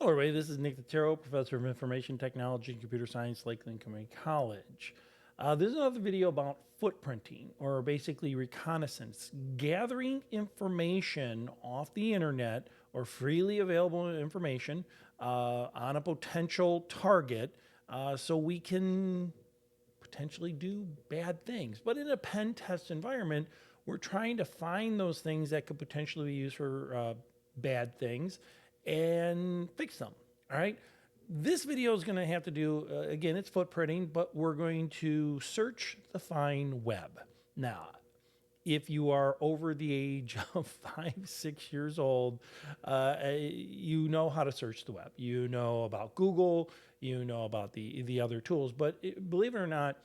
Hello, everybody. This is Nick Totaro, Professor of Information Technology and Computer Science, Lakeland Community College. This is another video about footprinting, or basically reconnaissance, gathering information off the internet or freely available information on a potential target so we can potentially do bad things. But in a pen test environment, we're trying to find those things that could potentially be used for bad things and fix them. All right. This video is going to have to do, again, it's footprinting, but we're going to search the fine web. Now, if you are over the age of 5, 6 years old, you know how to search the web. You know about Google, you know about the other tools, but believe it or not,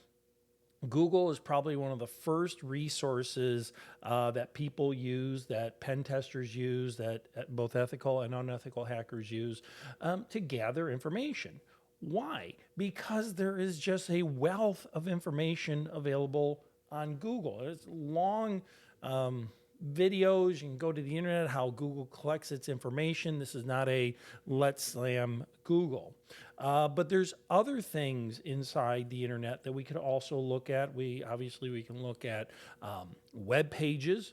Google is probably one of the first resources that people use, that pen testers use, that both ethical and unethical hackers use to gather information. Why? Because there is just a wealth of information available on Google. It's long videos. You can go to the internet, how Google collects its information. This is not a let's slam Google. But there's other things inside the internet that we could also look at. We can look at web pages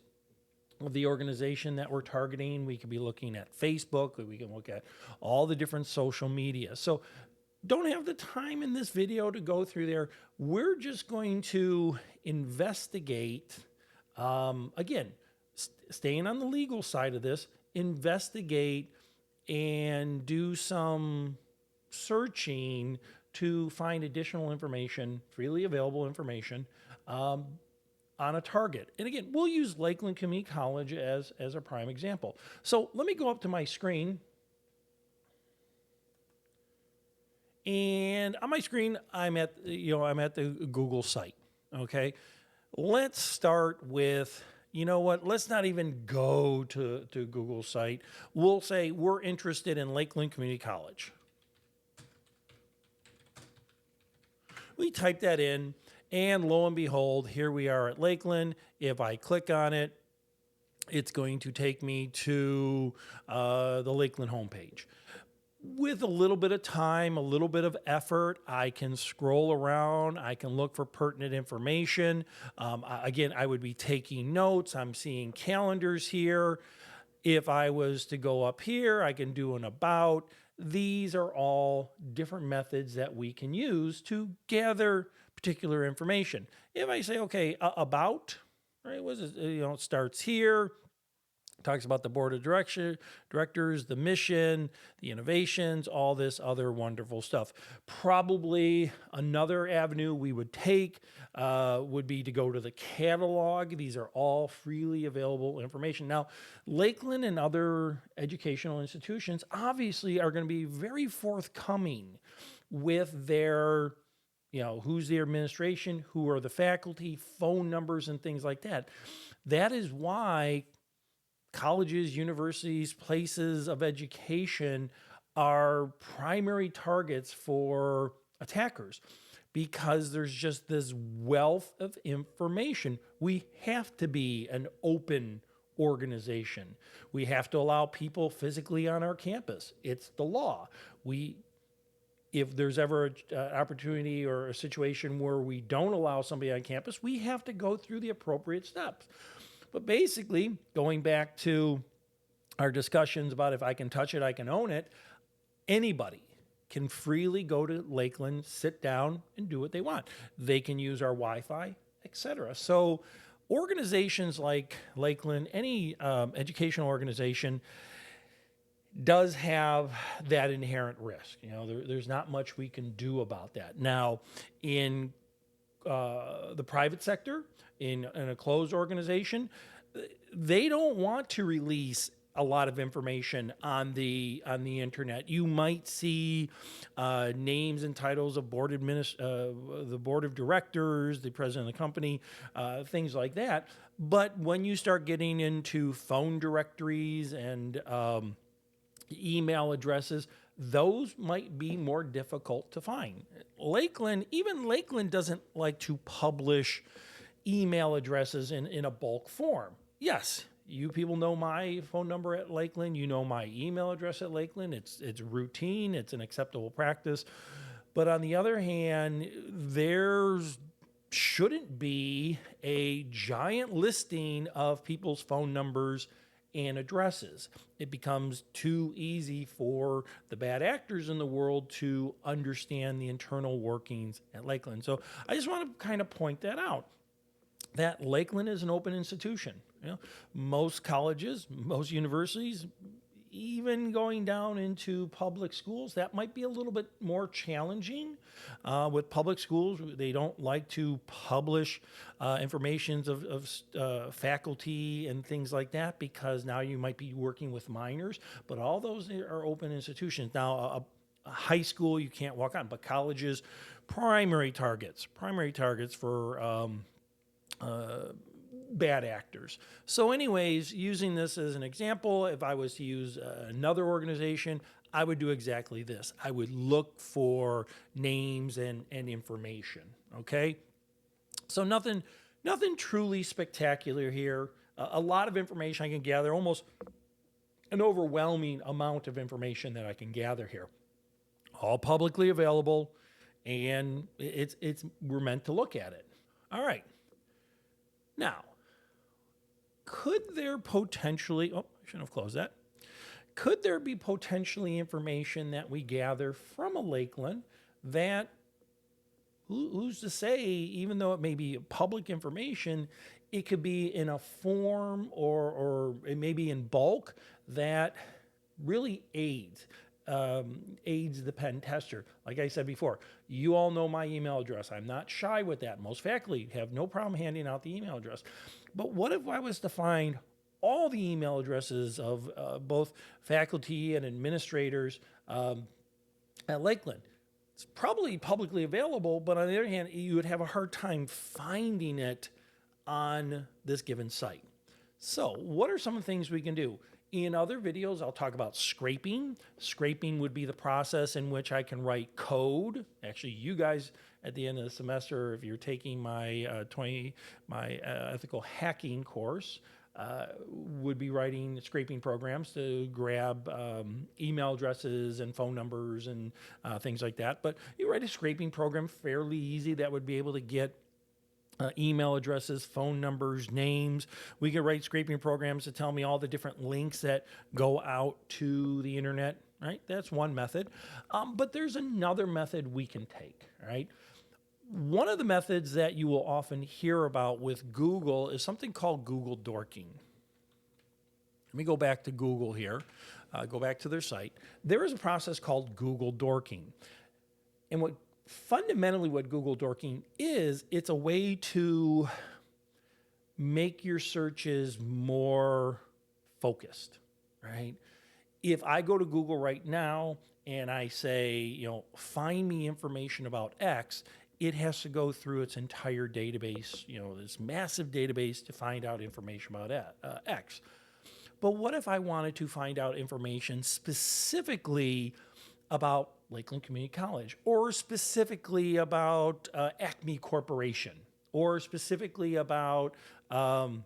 of the organization that we're targeting. We could be looking at Facebook. We can look at all the different social media. So don't have the time in this video to go through there. We're just going to investigate, again, staying on the legal side of this, investigate and do some searching to find additional information, freely available information on a target. And again, we'll use Lakeland Community College as a prime example. So let me go up to my screen. And on my screen, I'm at the Google site. Okay. Let's start with, you know what, let's not even go to Google site. We'll say we're interested in Lakeland Community College. We type that in, and lo and behold, here we are at Lakeland. If I click on it, it's going to take me to the Lakeland homepage. With a little bit of time, a little bit of effort, I can scroll around. I can look for pertinent information. Again, I would be taking notes. I'm seeing calendars here. If I was to go up here, I can do an about. These are all different methods that we can use to gather particular information. If I say, okay, about, right, it starts here. Talks about the board of directors, the mission, the innovations, all this other wonderful stuff. Probably another avenue we would take would be to go to the catalog. These are all freely available information. Now, Lakeland and other educational institutions obviously are going to be very forthcoming with their, who's the administration, who are the faculty, phone numbers, and things like that. That is why colleges, universities, places of education are primary targets for attackers because there's just this wealth of information. We have to be an open organization. We have to allow people physically on our campus. It's the law. If there's ever an opportunity or a situation where we don't allow somebody on campus, we have to go through the appropriate steps. But basically, going back to our discussions about if I can touch it, I can own it, anybody can freely go to Lakeland, sit down, and do what they want. They can use our Wi-Fi, etc. So organizations like Lakeland, any educational organization, does have that inherent risk. There's not much we can do about that. Now, in the private sector, in a closed organization, they don't want to release a lot of information on the internet. You might see names and titles of the board of directors, the president of the company, things like that. But when you start getting into phone directories and email addresses, those might be more difficult to find. Even Lakeland doesn't like to publish email addresses in a bulk form. Yes, You people know my phone number at Lakeland. You know my email address at Lakeland. It's routine. It's an acceptable practice. But on the other hand, there's shouldn't be a giant listing of people's phone numbers and addresses. It becomes too easy for the bad actors in the world to understand the internal workings at Lakeland. So I just want to kind of point that out, that Lakeland is an open institution. You know, most colleges, most universities, even going down into public schools, that might be a little bit more challenging. With public schools, they don't like to publish information of faculty and things like that, because now you might be working with minors, but all those are open institutions. Now, a high school you can't walk on, but colleges, primary targets for bad actors. So anyways, using this as an example, if I was to use another organization, I would do exactly this. I would look for names and information, okay? So nothing truly spectacular here. A lot of information I can gather, almost an overwhelming amount of information that I can gather here. All publicly available, and we're meant to look at it. All right. Now, could there potentially, I shouldn't have closed that. Could there be potentially information that we gather from a Lakeland that, who's to say, even though it may be public information, it could be in a form or it may be in bulk that really aids the pen tester. Like I said before, you all know my email address. I'm not shy with that. Most faculty have no problem handing out the email address. But what if I was to find all the email addresses of both faculty and administrators at Lakeland? It's probably publicly available, but on the other hand, you would have a hard time finding it on this given site. So what are some of the things we can do? In other videos, I'll talk about scraping. Scraping would be the process in which I can write code. Actually, you guys at the end of the semester, if you're taking my ethical hacking course, would be writing scraping programs to grab email addresses and phone numbers and things like that. But you write a scraping program fairly easy that would be able to get email addresses, phone numbers, names. We can write scraping programs to tell me all the different links that go out to the internet, right? That's one method. But there's another method we can take, right? One of the methods that you will often hear about with Google is something called Google Dorking. Let me go back to Google here, go back to their site. There is a process called Google Dorking. And fundamentally what Google Dorking is, it's a way to make your searches more focused, right? If I go to Google right now and I say, find me information about X, it has to go through its entire database, this massive database to find out information about X. But what if I wanted to find out information specifically about Lakeland Community College, or specifically about Acme Corporation, or specifically about, the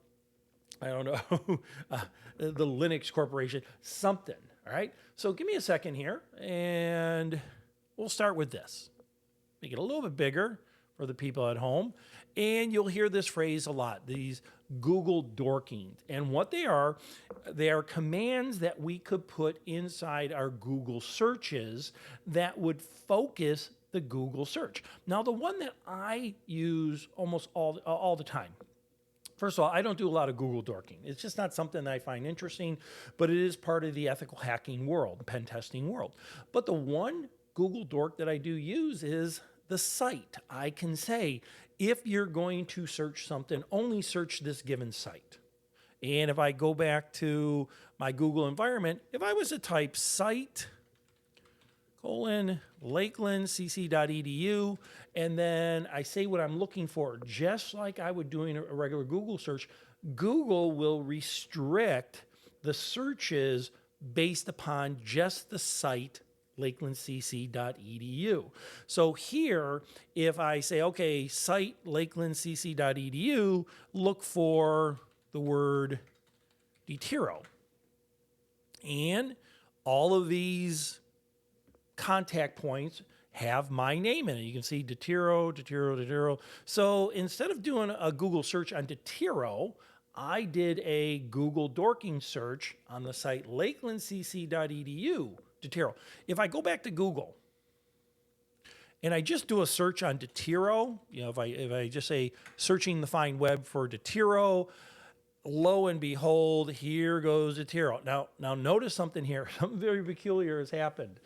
Linux Corporation, something, all right? So give me a second here, and we'll start with this. Make it a little bit bigger for the people at home, and you'll hear this phrase a lot, these Google Dorkings. And what they are commands that we could put inside our Google searches that would focus the Google search. Now, the one that I use almost all the time, first of all, I don't do a lot of Google Dorking. It's just not something that I find interesting, but it is part of the ethical hacking world, pen testing world. But the one Google Dork that I do use is the site. I can say, if you're going to search something, only search this given site. And if I go back to my Google environment, if I was to type site:lakelandcc.edu, and then I say what I'm looking for, just like I would do in a regular Google search, Google will restrict the searches based upon just the site lakelandcc.edu. So here, if I say, okay, site lakelandcc.edu, look for the word Detiro. And all of these contact points have my name in it. You can see Detiro, Detiro, Detiro. So instead of doing a Google search on Detiro, I did a Google Dorking search on the site lakelandcc.edu, Detiro. If I go back to Google and I just do a search on Detiro, if I just say searching the fine web for Detiro, lo and behold, here goes Detiro. Now notice something here. Something very peculiar has happened.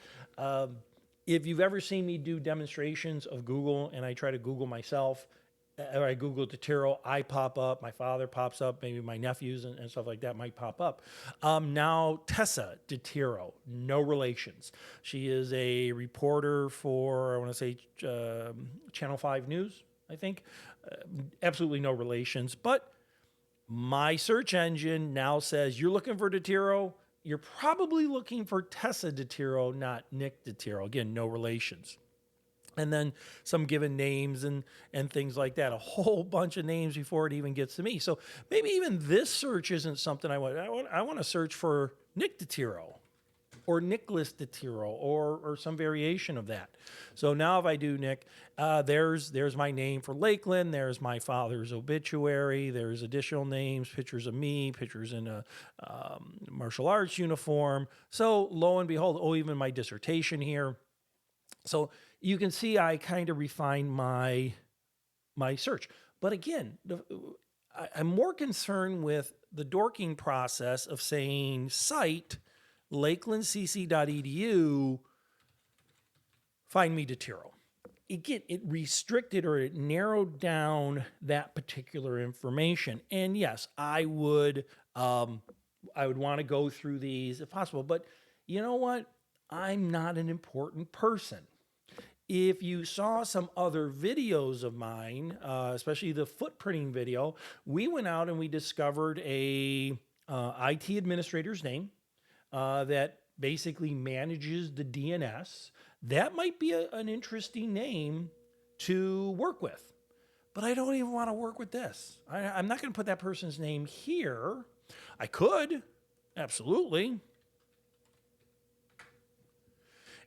If you've ever seen me do demonstrations of Google and I try to Google myself, or I Google Detiro, I pop up, my father pops up, maybe my nephews and stuff like that might pop up. Now, Tessa Detiro, no relations. She is a reporter for, I want to say, Channel 5 News, I think. Absolutely no relations. But my search engine now says, you're looking for Detiro? You're probably looking for Tessa Detiro, not Nick Detiro. Again, no relations. And then some given names and things like that. A whole bunch of names before it even gets to me. So maybe even this search isn't something I want. I want to search for Nick Detiro or Nicholas Detiro or some variation of that. So now if I do Nick, there's my name for Lakeland. There's my father's obituary. There's additional names, pictures of me, pictures in a martial arts uniform. So lo and behold, even my dissertation here. So you can see I kind of refined my search. But again, I'm more concerned with the dorking process of saying site lakelandcc.edu, find me Detiro. Again, it restricted or it narrowed down that particular information. And yes, I would want to go through these if possible. But you know what? I'm not an important person. If you saw some other videos of mine, especially the footprinting video, we went out and we discovered a IT administrator's name that basically manages the DNS. That might be an interesting name to work with, but I don't even want to work with this. I'm not going to put that person's name here. I could, absolutely.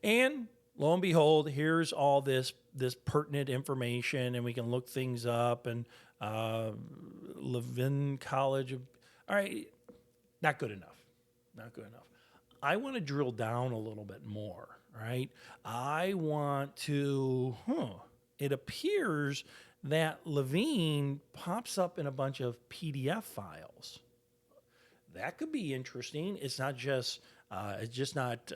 And lo and behold, here's all this pertinent information, and we can look things up. And Levin College, all right, not good enough. Not good enough. I want to drill down a little bit more, right? I want to, it appears that Levine pops up in a bunch of PDF files. That could be interesting. It's just not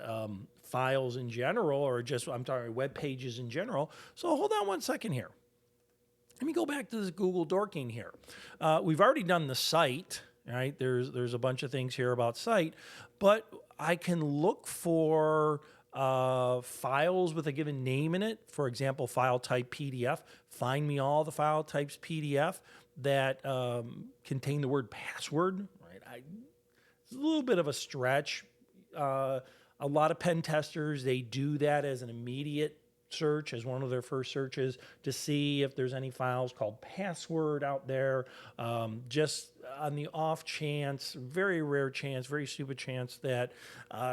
files in general, or I'm talking web pages in general. So hold on one second here. Let me go back to this Google Dorking here. We've already done the site, right? There's a bunch of things here about site, but I can look for files with a given name in it. For example, Filetype PDF. Find me all the file types PDF that contain the word password, right? It's a little bit of a stretch. A lot of pen testers, they do that as an immediate search, as one of their first searches, to see if there's any files called password out there. Just on the off chance, very rare chance, very stupid chance that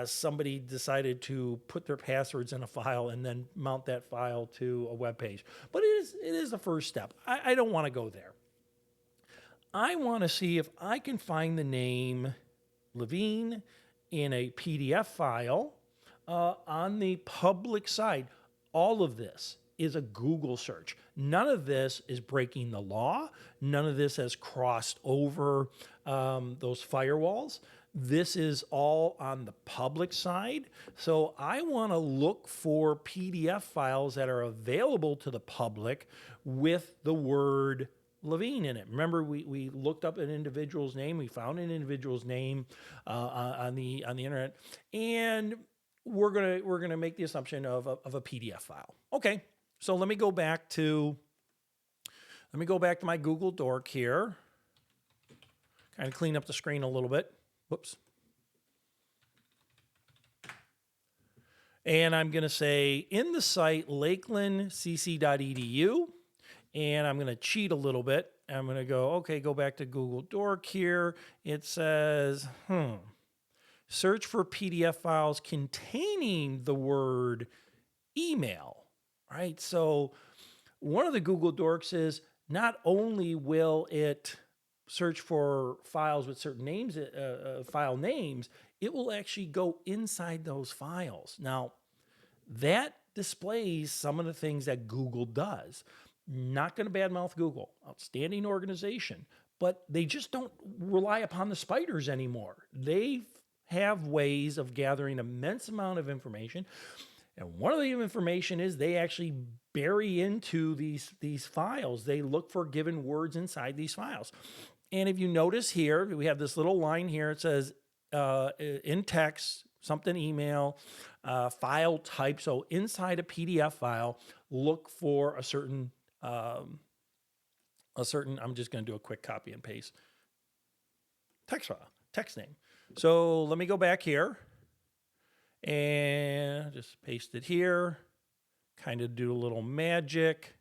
somebody decided to put their passwords in a file and then mount that file to a web page. But it is the first step. I don't want to go there. I want to see if I can find the name Levine in a PDF file on the public side. All of this is a Google search. None of this is breaking the law. None of this has crossed over those firewalls. This is all on the public side. So I want to look for PDF files that are available to the public with the word Levine in it. Remember, we looked up an individual's name. We found an individual's name on the internet, and we're gonna make the assumption of a PDF file. Okay, so let me go back to my Google Dork here. Kind of clean up the screen a little bit. Whoops. And I'm gonna say in the site lakelandcc.edu. And I'm going to cheat a little bit. I'm going to go, okay, go back to Google Dork here. It says, search for PDF files containing the word email, right? So one of the Google Dorks is not only will it search for files with certain names, file names, it will actually go inside those files. Now, that displays some of the things that Google does. Not going to badmouth Google, outstanding organization, but they just don't rely upon the spiders anymore. They have ways of gathering immense amount of information. And one of the information is they actually bury into these files. They look for given words inside these files. And if you notice here, we have this little line here. It says in text, something email, file type. So inside a PDF file, look for a certain, I'm just going to do a quick copy and paste text file, text name. So let me go back here and just paste it here, kind of do a little magic.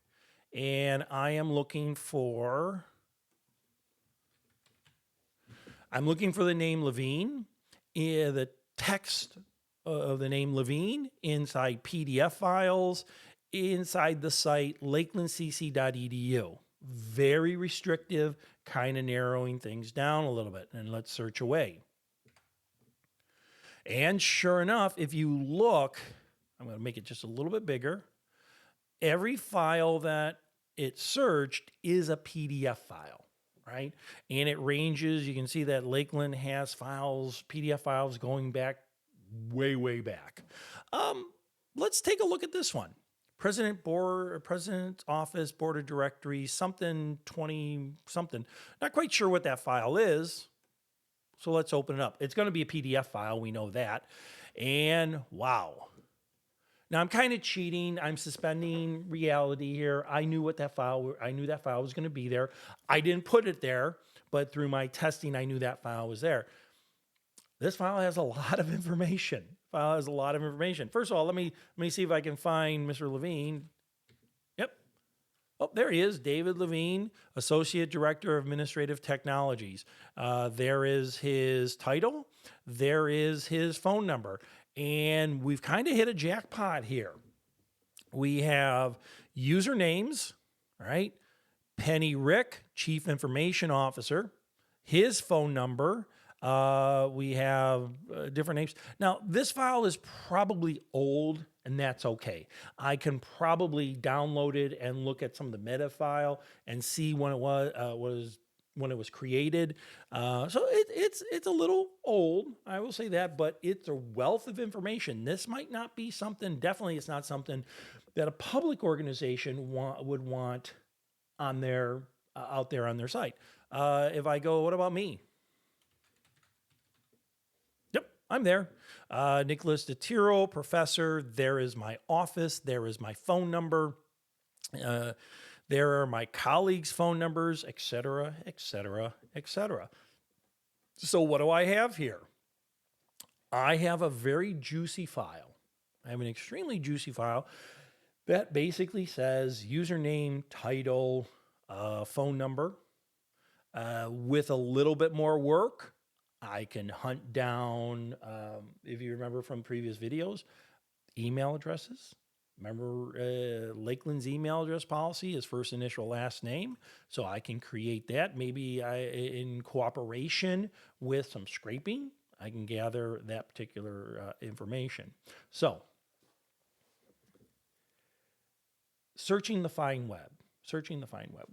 And I am looking for, the name Levine, the text of the name Levine inside PDF files inside the site lakelandcc.edu. Very restrictive, kind of narrowing things down a little bit. And let's search away. And sure enough, if you look, I'm going to make it just a little bit bigger. Every file that it searched is a PDF file, right? And it ranges, you can see that Lakeland has files, PDF files going back way, way back. Let's take a look at this one. President's Office, Board of Directories, something 20 something. Not quite sure what that file is. So let's open it up. It's going to be a PDF file. We know that. And wow. Now I'm kind of cheating. I'm suspending reality here. I knew that file was going to be there. I didn't put it there, but through my testing, I knew that file was there. This file has a lot of information. First of all, let me see if I can find Mr. Levine. Yep. Oh, there he is, David Levine, Associate Director of Administrative Technologies. There is his title. There is his phone number. And we've kind of hit a jackpot here. We have usernames, right? Penny Rick, Chief Information Officer, his phone number. We have different names. Now, this file is probably old, and that's okay. I can probably download it and look at some of the meta file and see when it was created. So it's a little old, I will say that, but it's a wealth of information. This might not be something, definitely it's not something that a public organization would want on their out there on their site. If I go, what about me? Yep, I'm there. Nicholas DeTiro, professor. There is my office. There is my phone number. There are my colleagues' phone numbers, et cetera, et cetera, et cetera. So what do I have here? I have a very juicy file. I have an extremely juicy file that basically says username, title, phone number. With a little bit more work, I can hunt down, if you remember from previous videos, email addresses. Remember Lakeland's email address policy is first initial, last name. So I can create that. Maybe in cooperation with some scraping, I can gather that particular information. So searching the fine web.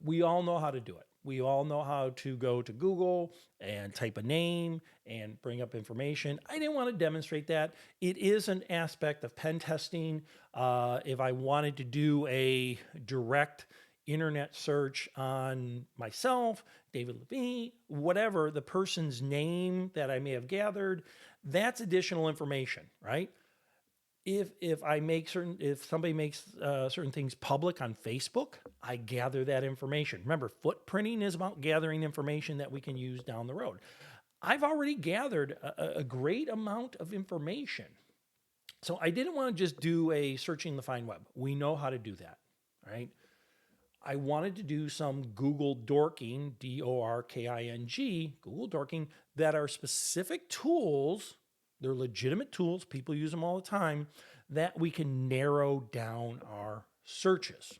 We all know how to do it. We all know how to go to Google and type a name and bring up information. I didn't want to demonstrate that. It is an aspect of pen testing. If I wanted to do a direct internet search on myself, David Levine, whatever, the person's name that I may have gathered, that's additional information, right? If somebody makes certain things public on Facebook, I gather that information. Remember, footprinting is about gathering information that we can use down the road. I've already gathered a great amount of information. So I didn't want to just do a searching the fine web. We know how to do that, right? I wanted to do some Google Dorking, D-O-R-K-I-N-G, Google Dorking, that are specific tools. They're legitimate tools. People use them all the time, that we can narrow down our searches.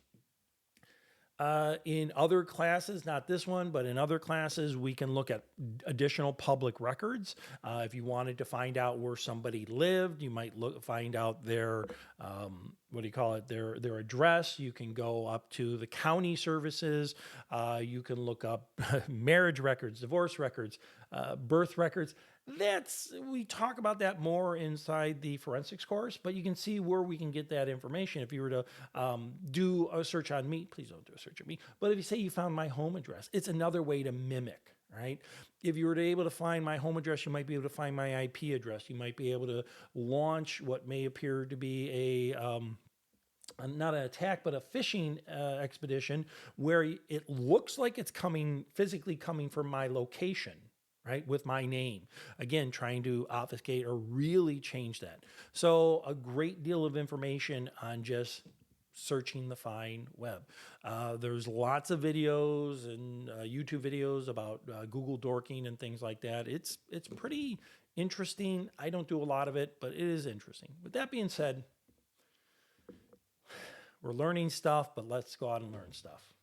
In other classes, not this one, but in other classes, we can look at additional public records. If you wanted to find out where somebody lived, you might find out their, their address. You can go up to the county services. You can look up marriage records, divorce records, birth records. We talk about that more inside the forensics course, but you can see where we can get that information. If you were to do a search on me, please don't do a search on me, but if you say you found my home address, it's another way to mimic, right? If you were able to find my home address, you might be able to find my IP address. You might be able to launch what may appear to be not an attack, but a phishing expedition where it looks like it's physically coming from my location, right, with my name. Again, trying to obfuscate or really change that. So a great deal of information on just searching the fine web. There's lots of videos and YouTube videos about Google Dorking and things like that. It's pretty interesting. I don't do a lot of it, but it is interesting. With that being said, we're learning stuff, but let's go out and learn stuff.